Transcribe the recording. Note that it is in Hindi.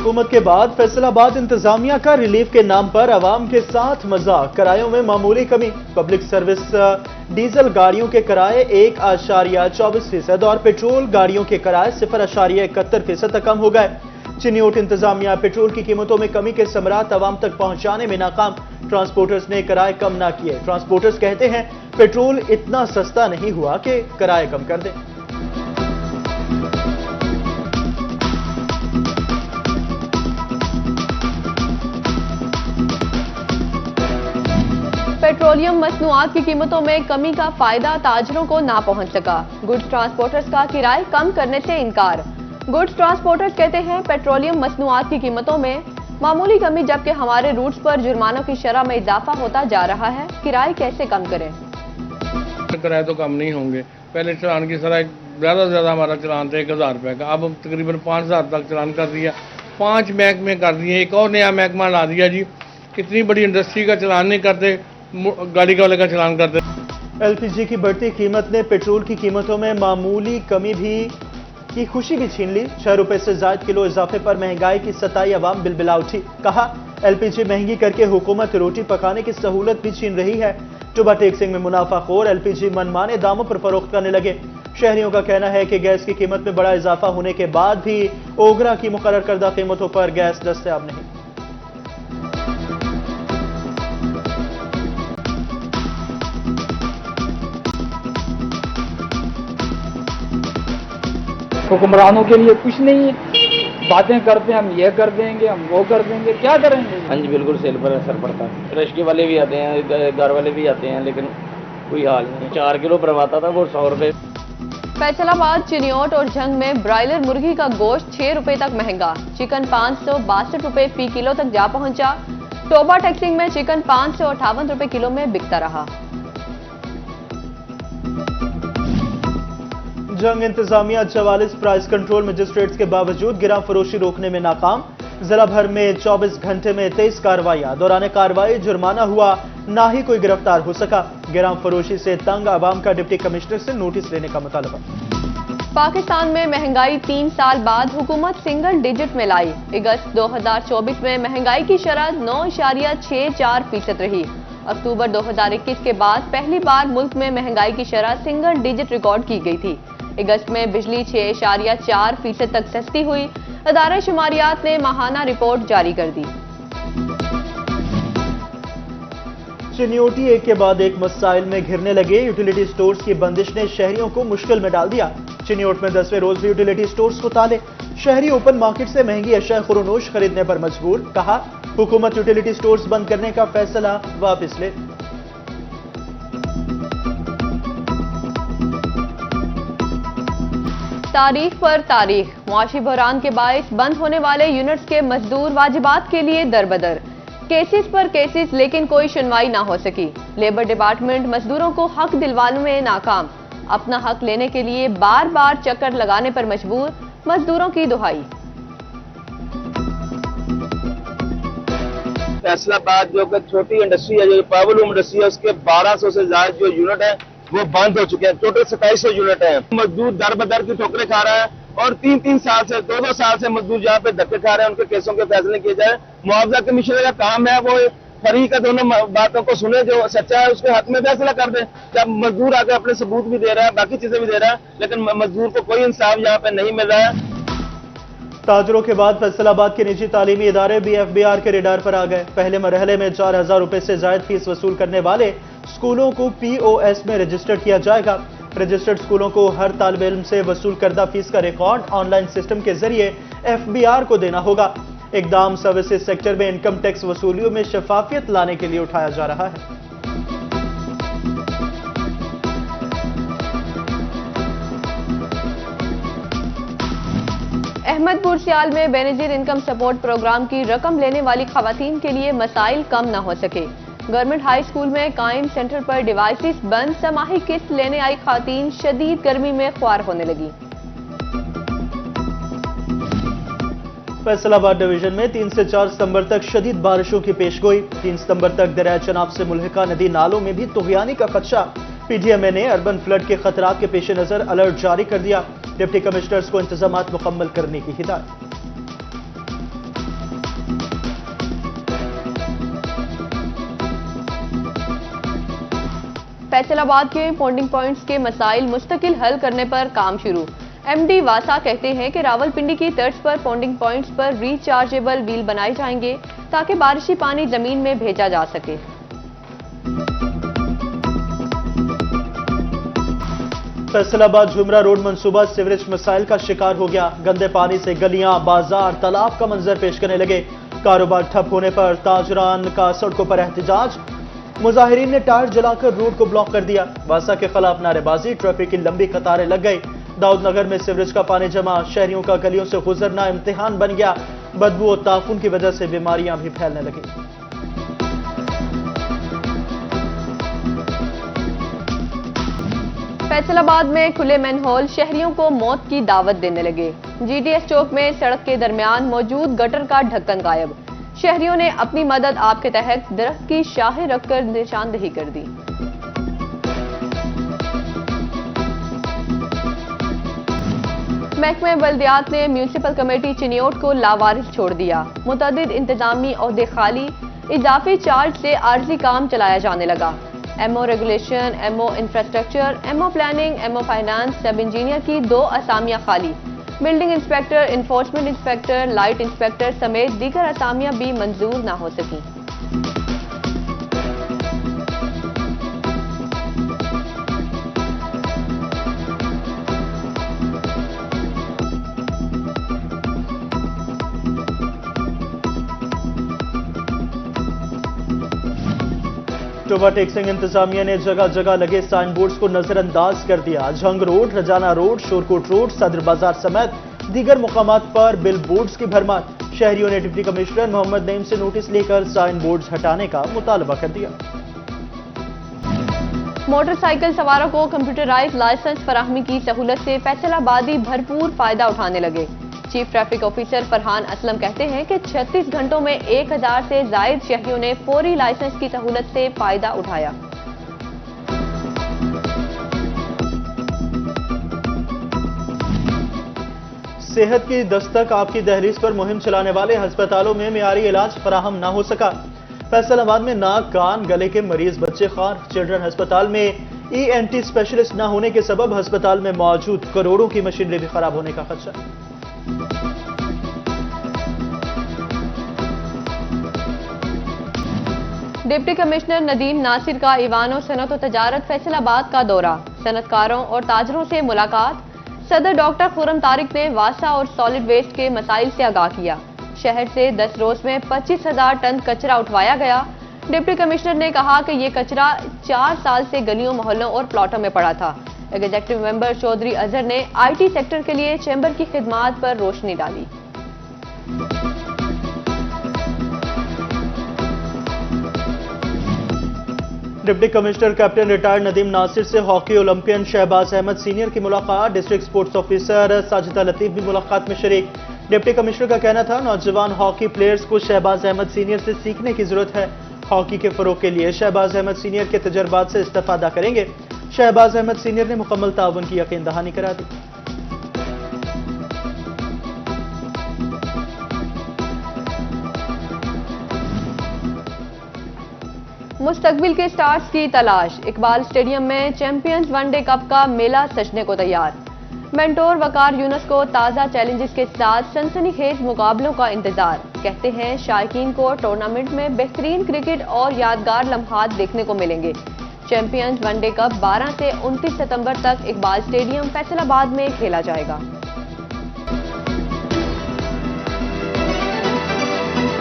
हुकूमत के बाद फैसलाबाद इंतजामिया का रिलीफ के नाम पर अवाम के साथ मजाक, किरायों में मामूली कमी। पब्लिक सर्विस डीजल गाड़ियों के किराए 1.24% और पेट्रोल गाड़ियों के किराए 0.71% तक कम हो गए। चिन्योट इंतजामिया पेट्रोल की कीमतों में कमी के समरात अवाम तक पहुंचाने में नाकाम। ट्रांसपोर्टर्स ने किराए कम ना किए। ट्रांसपोर्टर्स कहते हैं पेट्रोल इतना सस्ता नहीं हुआ कि किराए कम कर दें। पेट्रोलियम मसनूआत की कीमतों में कमी का फायदा ताजरों को ना पहुंच सका। गुड्स ट्रांसपोर्टर्स का किराए कम करने से इनकार। गुड्स ट्रांसपोर्टर्स कहते हैं पेट्रोलियम मसनूआत की कीमतों में मामूली कमी, जबकि हमारे रूट्स पर जुर्मानों की शरह में इजाफा होता जा रहा है। किराए कैसे कम करें? किराए तो कम नहीं होंगे। पहले चलान की सराय ज़्यादा से ज़्यादा हमारा चलान था 1000 रुपये का, अब तकरीबन 5000 तक चलान कर दिया। 5 महकमे कर दिए, एक और नया महकमा ला दिया जी। कितनी बड़ी इंडस्ट्री का चलान नहीं करते, गाड़ी वाले का चलान करते। एलपीजी की बढ़ती कीमत ने पेट्रोल की कीमतों में मामूली कमी की खुशी भी छीन ली। 6 रुपए से ज्यादा किलो इजाफे पर महंगाई की सताई अवाम बिलबिला उठी। कहा एलपीजी महंगी करके हुकूमत रोटी पकाने की सहूलत भी छीन रही है। टुबा टेक्सिंग में मुनाफाखोर एलपीजी मनमाने दामों पर फरोख्त करने लगे। शहरियों का कहना है कि गैस की कीमत में बड़ा इजाफा होने के बाद भी ओगरा की मुकर्रर करदा कीमतों पर गैस दस्तयाब नहीं। हुक्मरानों के लिए कुछ नहीं है, बातें करते हैं हम ये कर देंगे, हम वो कर देंगे, क्या करेंगे? हाँ जी, बिल्कुल सेल पर असर पड़ता है। रश्के वाले भी आते हैं, घर वाले भी आते हैं, लेकिन कोई हाल नहीं। 4 किलो भरवाता था वो 100 रुपए। फैसलाबाद, चिन्योट और झंग में ब्रायलर मुर्गी का गोश्त 6 रुपए तक महंगा। चिकन 562 रुपए फी किलो तक जा पहुंचा। टोबा टेक्सिंग में चिकन 558 रुपए किलो में बिकता रहा। जंग इंतजामिया 44 प्राइस कंट्रोल मजिस्ट्रेट्स के बावजूद गिराम फरोशी रोकने में नाकाम। जिला भर में 24 घंटे में 23 कार्रवाइयां। दौरान कार्रवाई जुर्माना हुआ, ना ही कोई गिरफ्तार हो सका। गिराम फरोशी से तंग आवाम का डिप्टी कमिश्नर से नोटिस लेने का मुतालबा। पाकिस्तान में महंगाई 3 साल बाद हुकूमत सिंगल डिजिट में लाई। अगस्त 2024 में महंगाई की शरह 9.64% रही। अक्टूबर 2021 के बाद पहली बार मुल्क में महंगाई की शरह सिंगल डिजिट रिकॉर्ड की गई थी। अगस्त में बिजली 6.4% तक सस्ती हुई। अदारा शुमारियात ने माहाना रिपोर्ट जारी कर दी। चिन्योटी एक के बाद एक मसाइल में घिरने लगे। यूटिलिटी स्टोर्स की बंदिश ने शहरियों को मुश्किल में डाल दिया। चिन्योट में 10वें रोज भी यूटिलिटी स्टोर्स को ताले। शहरी ओपन मार्केट से महंगी अशिया खुरोनोश खरीदने पर मजबूर। कहा हुकूमत यूटिलिटी स्टोर्स बंद करने का फैसला वापस ले। तारीख पर तारीख। मुआशी बहरान के बायस बंद होने वाले यूनिट्स के मजदूर वाजिबात के लिए दरबदर। केसेस पर केसेस, लेकिन कोई सुनवाई ना हो सकी। लेबर डिपार्टमेंट मजदूरों को हक दिलवाने में नाकाम। अपना हक लेने के लिए बार बार चक्कर लगाने पर मजबूर। मजदूरों की दुहाई। फैसलाबाद जो छोटी इंडस्ट्री है, जो पावरलूम इंडस्ट्री है, उसके 1200 से ज्यादा जो यूनिट है वो बंद हो चुके हैं। टोटल 2700 यूनिट है। मजदूर दर बदर की ठोकरें खा रहा है और 3-3 साल से 2-2 साल से मजदूर जहाँ पे धक्के खा रहे हैं, उनके केसों के फैसले किए जाए। मुआवजा कमीशन का काम है वो फरीक का दोनों बातों को सुने, जो सच्चा है उसके हक में फैसला कर दे। जब मजदूर आके अपने सबूत भी दे रहा है, बाकी चीजें भी दे रहा है, लेकिन मजदूर को कोई इंसाफ यहाँ पे नहीं मिल रहा है। ताजरों के बाद फैसलाबाद के निजी तालीमी इदारे भी एफबीआर के रेडार पर आ गए। पहले मरहले में 4000 रुपए से ज्यादा फीस वसूल करने वाले स्कूलों को पीओएस में रजिस्टर किया जाएगा। रजिस्टर्ड स्कूलों को हर तालिब इल्म से वसूल करदा फीस का रिकॉर्ड ऑनलाइन सिस्टम के जरिए एफबीआर को देना होगा। इकदाम सर्विसेज सेक्टर में इनकम टैक्स वसूलियों में शफाफियत लाने के लिए उठाया जा रहा है। अहमदपुर सियाल में बेनजीर इनकम सपोर्ट प्रोग्राम की रकम लेने वाली खवातीन के लिए मसाइल कम न हो सके। गवर्नमेंट हाई स्कूल में कायम सेंटर पर डिवाइसेस बंद। समाही किस्त लेने आई खवातीन शदीद गर्मी में ख्वार होने लगी। फैसलाबाद डिवीजन में 3 से 4 सितंबर तक शदीद बारिशों की पेशगोई। 3 सितंबर तक दरिया चनाब से मुल्हिका नदी नालों में भी तुगयानी का खदशा। पीडीएमए ने अर्बन फ्लड के खतरात के पेश नजर अलर्ट जारी कर दिया। डिप्टी कमिश्नर्स को इंतजामात मुकम्मल करने की हिदायत। फैसलाबाद के पॉन्डिंग पॉइंट्स के मसाइल मुस्तकिल हल करने पर काम शुरू। एमडी वासा कहते हैं कि रावलपिंडी की तर्ज पर पॉन्डिंग पॉइंट्स पर रिचार्जेबल व्हील बनाए जाएंगे ताकि बारिशी पानी जमीन में भेजा जा सके। फैसलाबाद झुमरा रोड मंसूबा सीवरेज मसाइल का शिकार हो गया। गंदे पानी से गलियां, बाजार, तालाब का मंजर पेश करने लगे। कारोबार ठप होने पर ताजरान का सड़कों पर एहतजाज। मुजाहिरीन ने टायर जलाकर रोड को ब्लॉक कर दिया। वासा के खिलाफ नारेबाजी, ट्रैफिक की लंबी कतारें लग गई। दाऊदनगर में सीवरेज का पानी जमा, शहरियों का गलियों से गुजरना इम्तिहान बन गया। बदबू और ताफून की वजह से बीमारियां भी फैलने लगी। फैसलाबाद में खुले मैनहोल शहरियों को मौत की दावत देने लगे। जीडीएस चौक में सड़क के दरमियान मौजूद गटर का ढक्कन गायब। शहरियों ने अपनी मदद आप के तहत दरख्त की शाहें रखकर निशानदेही कर दी। महकमे बल्दियात ने म्यूनिसिपल कमेटी चिनियोट को लावारिस छोड़ दिया। मुतअद्दिद इंतजामी ओहदे खाली, इजाफी चार्ज से आर्जी काम चलाया जाने लगा। MO regulation, MO infrastructure, MO planning, MO finance, sub engineer की 2 असामियां खाली। Building inspector, enforcement inspector, light inspector समेत दीगर असामियां भी मंजूर न हो सकी। ओवरटेक्सिंग इंतजामिया ने जगह जगह लगे साइन बोर्ड्स को नजरअंदाज कर दिया। Jhang road, Rajana road, Shorkot road, Sadar Bazaar समेत दीगर मुकामात पर बिल बोर्ड्स की भरमार। शहरियों ने डिप्टी कमिश्नर मोहम्मद नईम से नोटिस लेकर साइन बोर्ड्स हटाने का मुतालबा कर दिया। मोटरसाइकिल सवारों को कंप्यूटराइज लाइसेंस फराहमी की सहूलत से फैसलाबादी भरपूर फायदा उठाने लगे। Chief traffic officer Farhan Aslam कहते हैं कि 36 घंटों में 1000 से जायद शहरियों ने फौरी लाइसेंस की सहूलत से फायदा उठाया। सेहत की दस्तक आपकी दहलीज पर मुहिम चलाने वाले अस्पतालों में मियारी इलाज फराहम न हो सका। फैसलाबाद में नाक, कान, गले के मरीज बच्चे खार। चिल्ड्रन अस्पताल में ENT स्पेशलिस्ट न होने के सबब अस्पताल में मौजूद करोड़ों की मशीनरी भी खराब होने का खदशा। डिप्टी कमिश्नर नदीम नासिर का ईवान सनत और तजारत फैसलाबाद का दौरा। सनतकारों और ताजरों से मुलाकात। सदर डॉक्टर खुरम तारिक ने वासा और सॉलिड वेस्ट के मसाइल से आगाह किया। शहर से 10 रोज में 25,000 टन कचरा उठवाया गया। डिप्टी कमिश्नर ने कहा कि ये कचरा 4 साल से गलियों, मोहल्लों और प्लॉटों में पड़ा था। एग्जीक्यूटिव मेंबर चौधरी अजहर ने IT सेक्टर के लिए चैम्बर की खिदमात पर रोशनी डाली। Deputy commissioner captain retired Nadeem Nasir से hockey Olympian Shahbaz Ahmed senior की मुलाकात। District sports officer Sajida Latif भी मुलाकात में शरीक। डिप्टी कमिश्नर का कहना था नौजवान हॉकी प्लेयर्स को शहबाज अहमद सीनियर से सीखने की जरूरत है। हॉकी के फरोग के लिए शहबाज अहमद सीनियर के तजर्बात से इस्तेफादा करेंगे। शहबाज अहमद सीनियर ने मुकम्मल ताउन की यकीन दहानी करा दी। मुस्तकबिल के स्टार्स की तलाश। इकबाल स्टेडियम में चैंपियंस वनडे कप का मेला सजने को तैयार। मेंटोर वकार यूनुस को ताज़ा चैलेंजेस के साथ सनसनीखेज मुकाबलों का इंतजार। कहते हैं शायकीन को टूर्नामेंट में बेहतरीन क्रिकेट और यादगार लम्हात देखने को मिलेंगे। चैंपियंस वनडे कप 12 से 29 सितंबर तक इकबाल स्टेडियम फैसलाबाद में खेला जाएगा।